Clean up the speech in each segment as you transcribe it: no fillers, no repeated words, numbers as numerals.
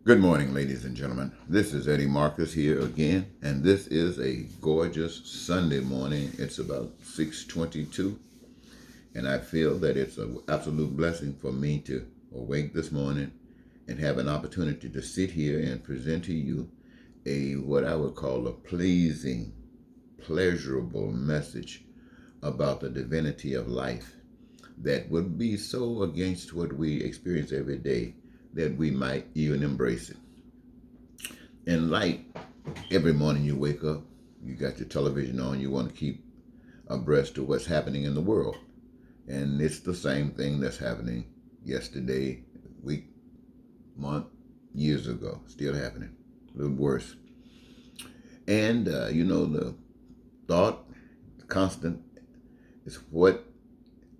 Good morning, ladies and gentlemen. This is Eddie Marcus here again, and this is a gorgeous Sunday morning. It's about 6:22, and I feel that it's an absolute blessing for me to awake this morning and have an opportunity to sit here and present to you a what I would call a pleasing, pleasurable message about the divinity of life that would be so against what we experience every day that we might even embrace it. In light, every morning you wake up, you got your television on, you want to keep abreast of what's happening in the world. And it's the same thing that's happening yesterday, week, month, years ago. Still happening. A little worse. And, the thought, constant, is what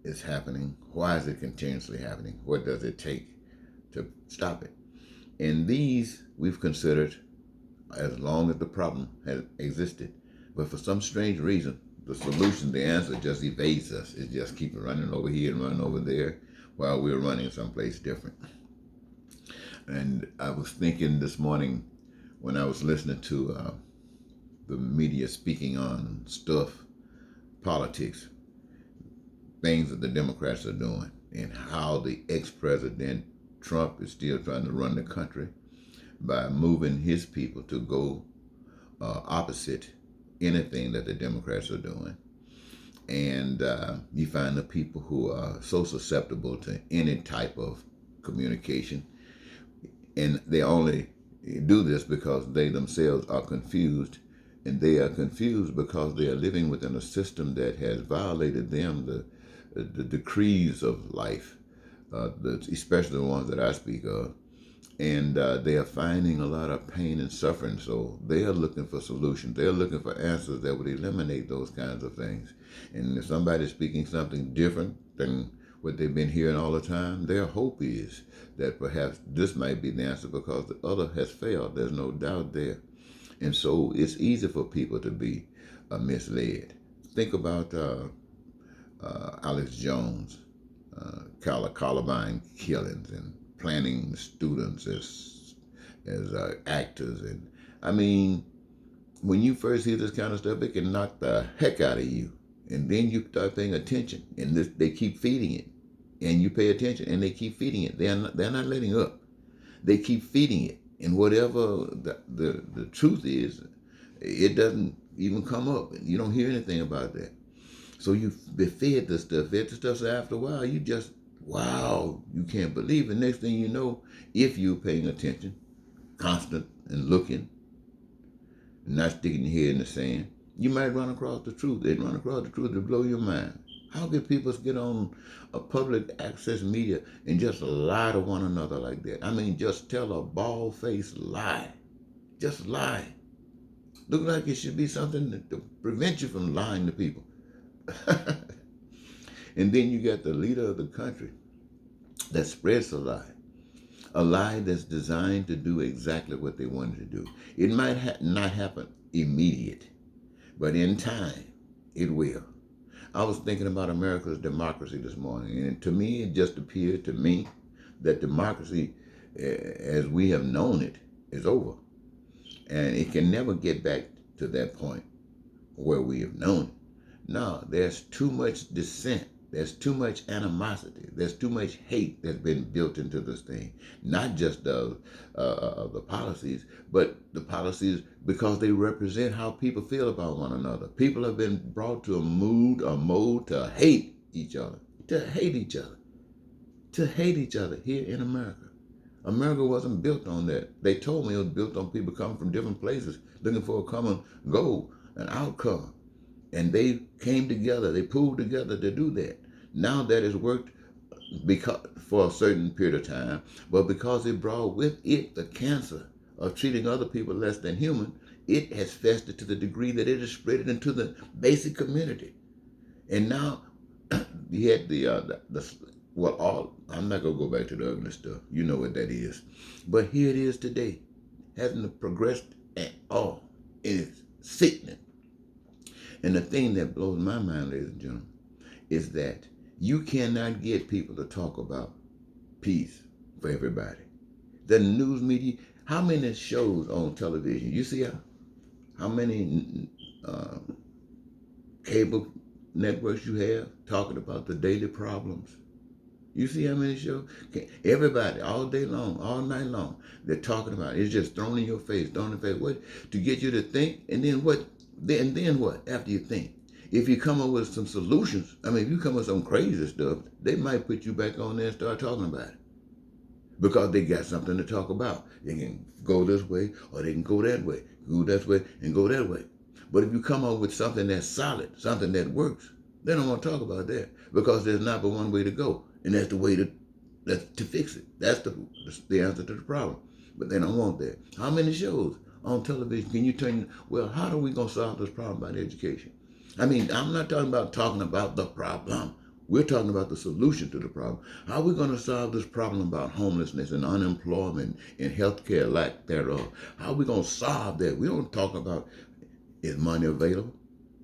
is happening? Why is it continuously happening? What does it take to stop it? And these we've considered as long as the problem has existed. But for some strange reason, the solution, the answer just evades us. It just keeps running over here and running over there while we're running someplace different. And I was thinking this morning when I was listening to the media speaking on stuff, politics, things that the Democrats are doing, and how the ex-president Trump is still trying to run the country by moving his people to go opposite anything that the Democrats are doing. And you find the people who are so susceptible to any type of communication. And they only do this because they themselves are confused. And they are confused because they are living within a system that has violated them, the decrees of life, especially the ones that I speak of. And they are finding a lot of pain and suffering. So they are looking for solutions. They are looking for answers that would eliminate those kinds of things. And if somebody's speaking something different than what they've been hearing all the time, their hope is that perhaps this might be the answer because the other has failed. There's no doubt there. And so it's easy for people to be misled. Think about Alex Jones, Columbine killings, and planning students as actors. And I mean, when you first hear this kind of stuff, it can knock the heck out of you. And then you start paying attention, and they keep feeding it, and you pay attention, and they keep feeding it. They're not letting up. They keep feeding it, and whatever the truth is, it doesn't even come up. You don't hear anything about that. So you be fed the stuff. So after a while, you just, wow, you can't believe it. Next thing you know, if you're paying attention, constant and looking, and not sticking your head in the sand, you might run across the truth. They'd run across the truth to blow your mind. How can people get on a public access media and just lie to one another like that? I mean, just tell a bald-faced lie. Just lie. Look like it should be something to prevent you from lying to people. And then you got the leader of the country that spreads a lie that's designed to do exactly what they wanted to do. It might not happen immediate, but in time, it will. I was thinking about America's democracy this morning, and to me, it just appeared to me that democracy, as we have known it, is over. And it can never get back to that point where we have known it. No, there's too much dissent. There's too much animosity. There's too much hate that's been built into this thing. Not just the policies, but the policies because they represent how people feel about one another. People have been brought to a mode to hate each other, to hate each other, to hate each other here in America. America wasn't built on that. They told me it was built on people coming from different places looking for a common goal, an outcome. And they came together, they pulled together to do that. Now that has worked because for a certain period of time, but because it brought with it the cancer of treating other people less than human, it has festered to the degree that it has spread it into the basic community. And now you had the well, all I'm not gonna go back to the ugly stuff. You know what that is, but here it is today, hasn't progressed at all. It is sickening. And the thing that blows my mind, ladies and gentlemen, is that you cannot get people to talk about peace for everybody. The news media, how many shows on television? You see how many cable networks you have talking about the daily problems? You see how many shows? Everybody, all day long, all night long, they're talking about it. It's just thrown in your face, thrown in your face. What? To get you to think, and then what? Then what? After you think, if you come up with some solutions, I mean, if you come up with some crazy stuff, they might put you back on there and start talking about it because they got something to talk about. They can go this way or they can go that way, go this way and go that way. But if you come up with something that's solid, something that works, they don't want to talk about that because there's not but one way to go, and that's the way to fix it. That's the answer to the problem. But they don't want that. How many shows on television can you turn? Well, how are we gonna solve this problem by education? I mean, I'm not talking about the problem. We're talking about the solution to the problem. How are we going to solve this problem about homelessness and unemployment and healthcare lack thereof? How are we going to solve that? We don't talk about is money available.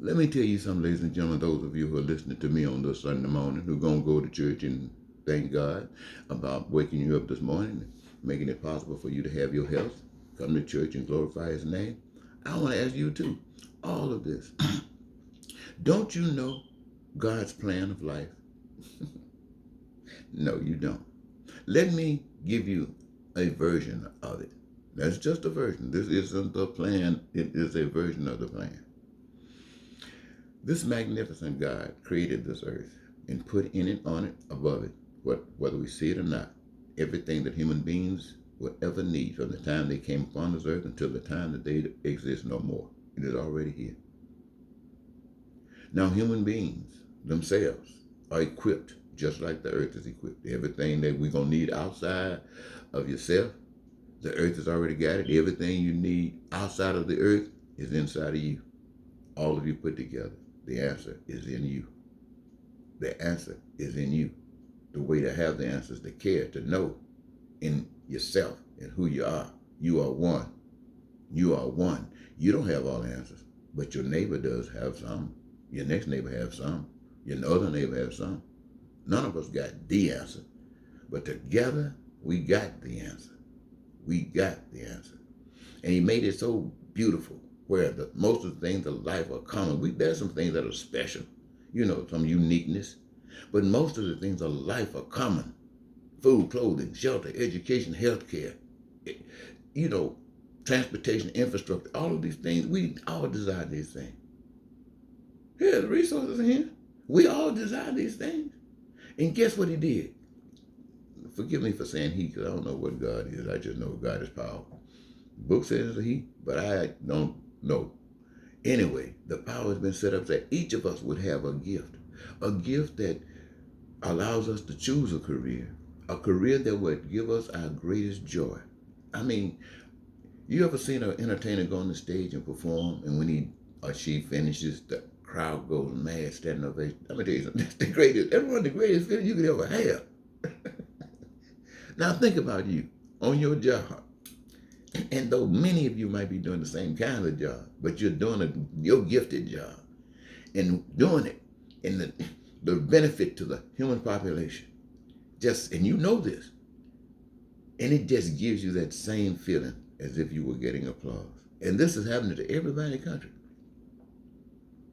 Let me tell you something, ladies and gentlemen, those of you who are listening to me on this Sunday morning, who are going to go to church and thank God about waking you up this morning, making it possible for you to have your health, come to church and glorify His name. I want to ask you too, all of this. Don't you know God's plan of life? No, you don't. Let me give you a version of it. That's just a version. This isn't the plan. It is a version of the plan. This magnificent God created this earth and put in it, on it, above it, whether we see it or not, everything that human beings will ever need from the time they came upon this earth until the time that they exist no more. It is already here. Now, human beings themselves are equipped just like the earth is equipped. Everything that we're going to need outside of yourself, the earth has already got it. Everything you need outside of the earth is inside of you. All of you put together. The answer is in you. The answer is in you. The way to have the answer is to care, to know in yourself and who you are. You are one. You are one. You don't have all the answers, but your neighbor does have some. Your next neighbor has some. Your other neighbor has some. None of us got the answer, but together we got the answer. We got the answer. And He made it so beautiful where most of the things of life are common. There's some things that are special, some uniqueness, but most of the things of life are common. Food, clothing, shelter, education, healthcare, transportation, infrastructure, all of these things, we all desire these things. Here, the resources in here. We all desire these things. And guess what He did? Forgive me for saying He, because I don't know what God is. I just know God is powerful. The book says it's He, but I don't know. Anyway, the power has been set up that each of us would have a gift that allows us to choose a career that would give us our greatest joy. I mean, you ever seen an entertainer go on the stage and perform, and when he or she finishes, the crowd goes mad, standing ovation? Let me tell you something. That's the greatest. That's one of the greatest feelings you could ever have. Now think about you on your job. And though many of you might be doing the same kind of job, but you're doing your gifted job and doing it, and the benefit to the human population, and you know this, and it just gives you that same feeling as if you were getting applause. And this is happening to everybody in the country.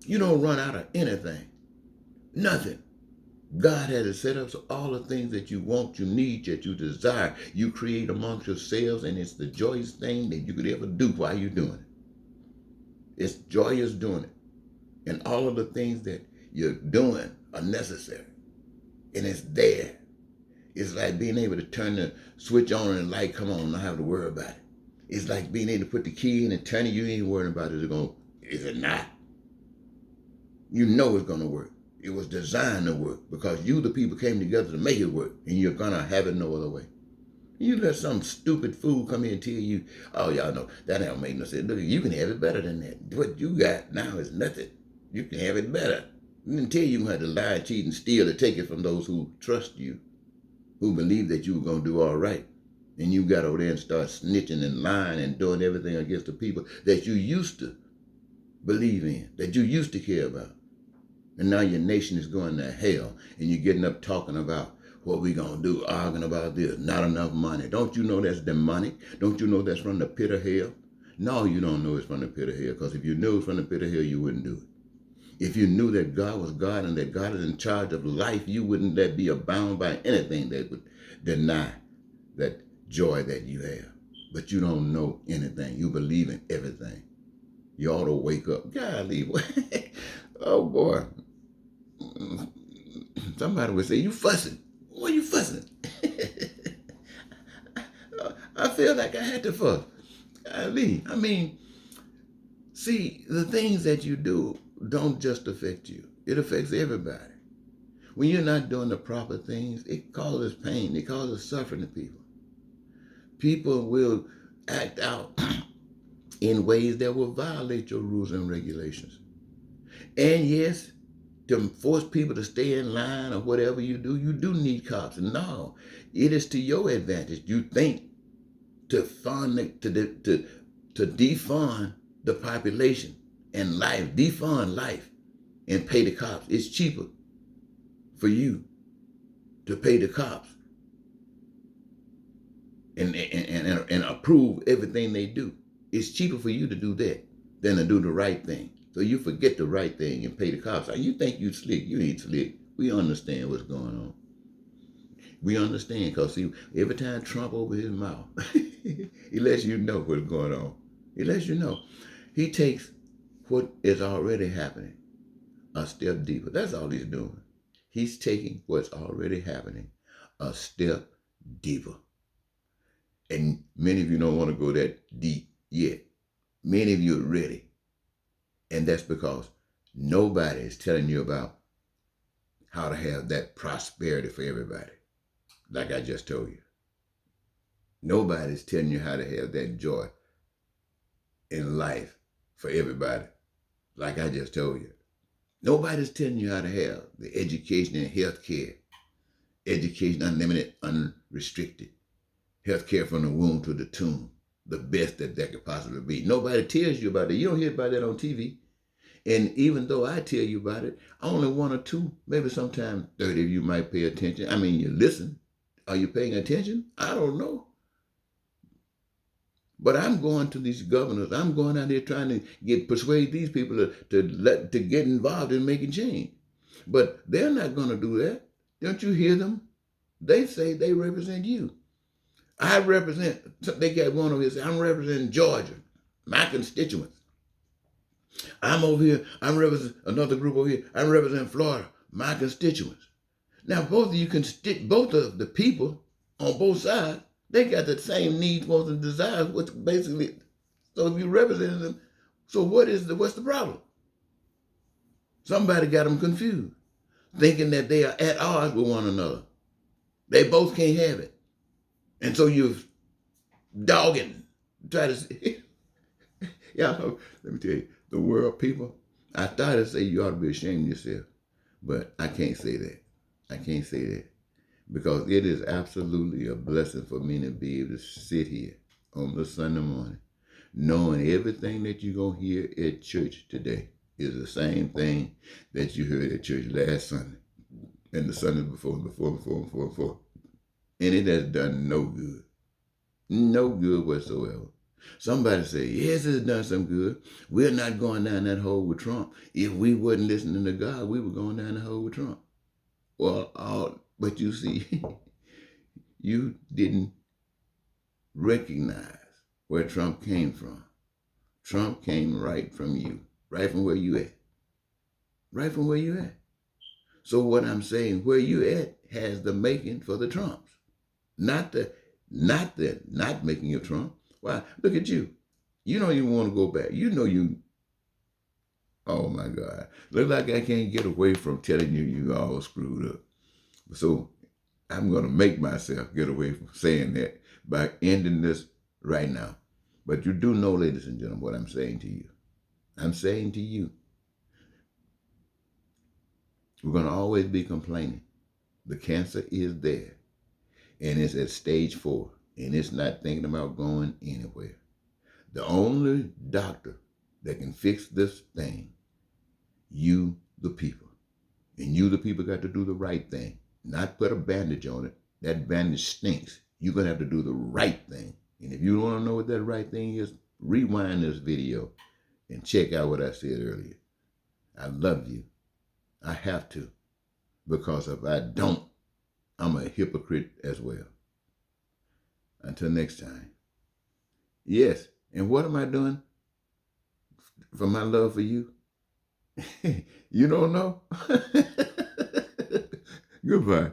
You don't run out of anything, nothing. God has it set up so all the things that you want, you need, that you desire, you create amongst yourselves, and it's the joyous thing that you could ever do while you're doing it. It's joyous doing it. And all of the things that you're doing are necessary. And it's there. It's like being able to turn the switch on and the light come on and not have to worry about it. It's like being able to put the key in and turn it. You ain't worrying about it. Is it not? You know it's going to work. It was designed to work because you, the people, came together to make it work, and you're going to have it no other way. You let some stupid fool come in and tell you, oh, y'all know, that don't make no sense. Look, you can have it better than that. What you got now is nothing. You can have it better. You can tell you how to lie, cheat, and steal to take it from those who trust you, who believe that you were going to do all right. And you got over there and start snitching and lying and doing everything against the people that you used to believe in, that you used to care about. And now your nation is going to hell, and you're getting up talking about What we gonna do? Arguing about this? Not enough money. Don't you know that's demonic? Don't you know that's from the pit of hell? No, you don't know it's from the pit of hell. Because if you knew it's from the pit of hell, you wouldn't do it. If you knew that God was God and that God is in charge of life, you wouldn't let be abound by anything that would deny that joy that you have. But you don't know anything. You believe in everything. You ought to wake up. Golly, oh boy. Somebody would say, you fussing. Why you fussing? I feel like I had to fuss. Golly. I mean, see, the things that you do don't just affect you. It affects everybody. When you're not doing the proper things, it causes pain. It causes suffering to people. People will act out in ways that will violate your rules and regulations. And yes, to force people to stay in line or whatever you do need cops. And no, it is to your advantage. You think to defund the population and life, defund life, and pay the cops. It's cheaper for you to pay the cops and approve everything they do. It's cheaper for you to do that than to do the right thing. So you forget the right thing and pay the cops. You think you slick. You ain't slick. We understand what's going on. We understand because, see, every time Trump opens his mouth, he lets you know what's going on. He lets you know. He takes what is already happening a step deeper. That's all he's doing. He's taking what's already happening a step deeper. And many of you don't want to go that deep yet. Many of you are ready. And that's because nobody is telling you about how to have that prosperity for everybody, like I just told you. Nobody's telling you how to have that joy in life for everybody, like I just told you. Nobody's telling you how to have the education and health care. Education unlimited, unrestricted. Health care from the womb to the tomb. The best that could possibly be. Nobody tells you about it. You don't hear about that on TV. And even though I tell you about it, only one or two, maybe sometimes 30 of you might pay attention. I mean, you listen. Are you paying attention? I don't know. But I'm going to these governors. I'm going out there trying to persuade these people to get involved in making change. But they're not going to do that. Don't you hear them? They say they represent you. I represent, they got one over here say, I'm representing Georgia, my constituents. I'm over here, I'm representing another group over here, I'm representing Florida, my constituents. Now both of you both of the people on both sides, they got the same needs, wants, and desires, which basically, so if you represent them, so what's the problem? Somebody got them confused, thinking that they are at odds with one another. They both can't have it. And so you're dogging, try to say, yeah, let me tell you, the world people, I started to say you ought to be ashamed of yourself, but I can't say that. I can't say that because it is absolutely a blessing for me to be able to sit here on the Sunday morning, knowing everything that you're going to hear at church today is the same thing that you heard at church last Sunday and the Sunday before. And it has done no good. No good whatsoever. Somebody say, yes, it's done some good. We're not going down that hole with Trump. If we wasn't listening to God, we were going down the hole with Trump. Well, but you see, you didn't recognize where Trump came from. Trump came right from you, right from where you at. Right from where you at. So what I'm saying, where you at has the making for the Trumps. Not making you Trump. Why? Look at you. You don't even want to go back. You know you, oh my God. Look like I can't get away from telling you you all screwed up. So I'm going to make myself get away from saying that by ending this right now. But you do know, ladies and gentlemen, what I'm saying to you. I'm saying to you, we're going to always be complaining. The cancer is there. And it's at stage 4, and it's not thinking about going anywhere. The only doctor that can fix this thing, you, the people. And you, the people, got to do the right thing. not put a bandage on it. That bandage stinks. You're going to have to do the right thing. And if you want to know what that right thing is, rewind this video and check out what I said earlier. I love you. I have to. Because if I don't, I'm a hypocrite as well. Until next time. Yes, and what am I doing for my love for you? You don't know? Goodbye.